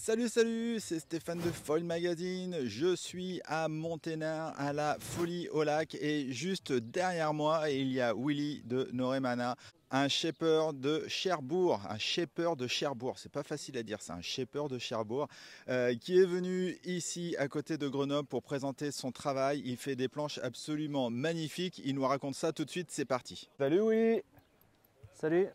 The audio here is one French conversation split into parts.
Salut, salut, c'est Stéphane de Foil Magazine. Je suis à Monténard, à la Folie au Lac, et juste derrière moi, il y a Willy de Noremana, un shaper de Cherbourg. Un shaper de Cherbourg, c'est pas facile à dire ça, un shaper de Cherbourg, qui est venu ici à côté de Grenoble pour présenter son travail. Il fait des planches absolument magnifiques. Il nous raconte ça tout de suite, c'est parti. Salut Willy. Salut.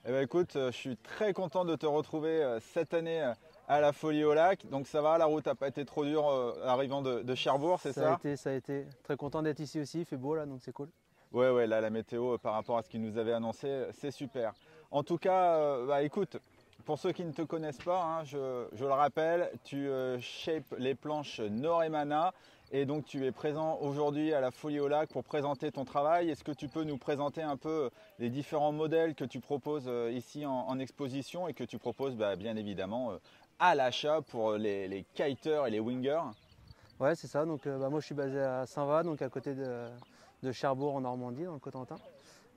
Eh ben, écoute, je suis très content de te retrouver cette année à la Folie au Lac. Donc ça va, la route n'a pas été trop dure arrivant de Cherbourg, c'est ça? Ça a été. Très content d'être ici aussi, il fait beau là, donc c'est cool. Ouais, là la météo par rapport à ce qu'il nous avait annoncé, c'est super. En tout cas, écoute, pour ceux qui ne te connaissent pas, hein, je le rappelle, tu shapes les planches Noremana. Et donc tu es présent aujourd'hui à la Folie au Lac pour présenter ton travail. Est-ce que tu peux nous présenter un peu les différents modèles que tu proposes ici en exposition et que tu proposes bien évidemment à l'achat pour les kiters et les wingers? Ouais, c'est ça. Donc moi je suis basé à Saint-Va, donc à côté de Cherbourg en Normandie, dans le Cotentin.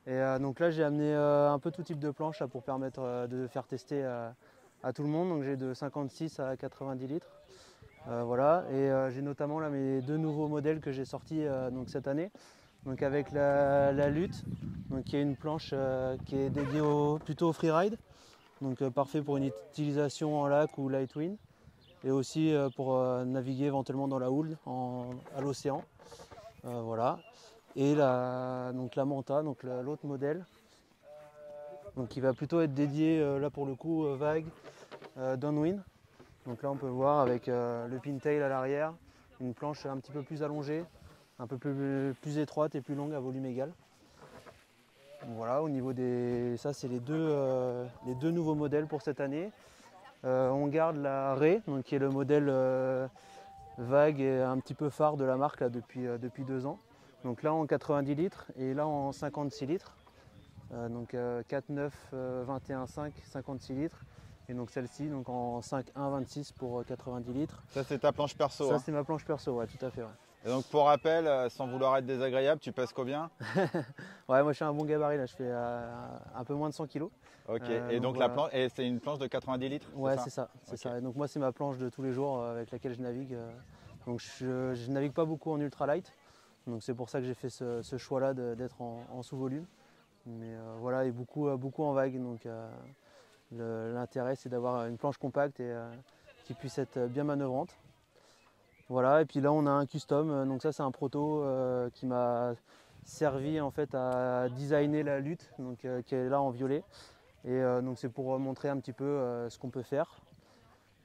Et donc là j'ai amené un peu tout type de planches là, pour permettre de faire tester à tout le monde. Donc j'ai de 56 à 90 litres. Voilà, et j'ai notamment là mes deux nouveaux modèles que j'ai sortis donc cette année. Donc avec la lutte, donc qui est une planche qui est dédiée plutôt au freeride, donc parfait pour une utilisation en lac ou light wind, et aussi pour naviguer éventuellement dans la houle à l'océan. Voilà. Et donc la Manta, donc l'autre modèle, donc qui va plutôt être dédié là pour le coup vague, downwind. Donc là on peut voir avec le pintail à l'arrière, une planche un petit peu plus allongée, un peu plus étroite et plus longue à volume égal. Donc voilà, au niveau ça c'est les deux nouveaux modèles pour cette année. On garde la Ray, donc qui est le modèle vague et un petit peu phare de la marque là, depuis 2 ans. Donc là en 90 litres et là en 56 litres. Donc 4, 9, 21, 5, 56 litres. Et donc celle-ci donc en 5,1,26 pour 90 litres. Ça c'est ta planche perso? Ça c'est ma planche perso, ouais, tout à fait. Ouais. Et donc pour rappel, sans vouloir être désagréable, tu pèses combien? Ouais, moi je suis un bon gabarit là, je fais un peu moins de 100 kg. Ok, et donc la planche, et c'est une planche de 90 litres? Ouais, c'est ça, c'est ça. Et donc moi c'est ma planche de tous les jours avec laquelle je navigue. Donc je navigue pas beaucoup en ultralight. Donc c'est pour ça que j'ai fait ce choix-là d'être en sous-volume. Mais voilà, et beaucoup en vague. Donc l'intérêt c'est d'avoir une planche compacte et qui puisse être bien manœuvrante. Voilà, et puis là on a un custom, donc ça c'est un proto qui m'a servi en fait à designer la lutte, donc qui est là en violet. Et donc c'est pour montrer un petit peu ce qu'on peut faire.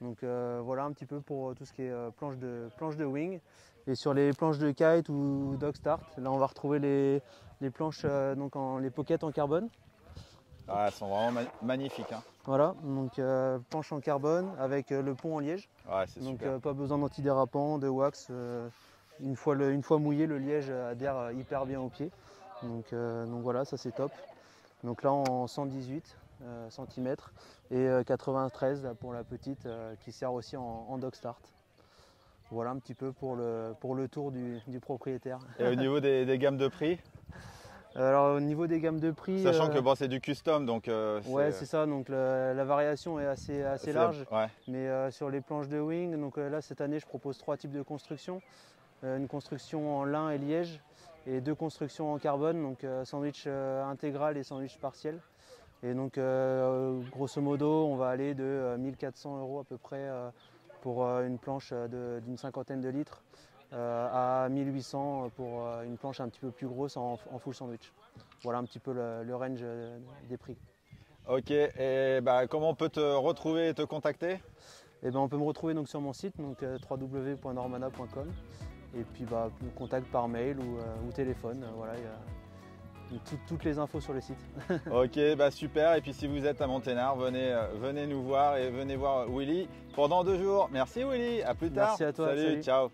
Donc voilà un petit peu pour tout ce qui est planche de wing. Et sur les planches de kite ou dog start, là on va retrouver les planches donc les pockets en carbone. Ah, elles sont vraiment magnifiques. Hein. Voilà, donc planche en carbone avec le pont en liège. Ouais, c'est donc super. Pas besoin d'antidérapant, de wax. Une fois mouillé, le liège adhère hyper bien au pied. Donc voilà, ça c'est top. Donc là en 118 cm et 93 là, pour la petite qui sert aussi en dog start. Voilà un petit peu pour le tour du propriétaire. Et au niveau des gammes de prix? Alors au niveau des gammes de prix, sachant que bon, c'est du custom, donc ouais, c'est ça. Donc la variation est assez large. Ouais. Mais sur les planches de wing, donc là cette année je propose 3 types de construction. Une construction en lin et liège et 2 constructions en carbone, donc sandwich intégral et sandwich partiel. Et donc grosso modo on va aller de 1400 € à peu près pour une planche d'une 50aine de litres. À 1800 pour une planche un petit peu plus grosse en full sandwich. Voilà un petit peu le range des prix. Ok, et comment on peut te retrouver et te contacter? On peut me retrouver donc sur mon site, donc www.normana.com, et puis contact par mail ou téléphone. Voilà, il y a toutes les infos sur le site. Ok, super. Et puis si vous êtes à Monténard, venez nous voir et venez voir Willy pendant 2 jours. Merci Willy, à plus tard. Merci à toi. Salut. Ciao.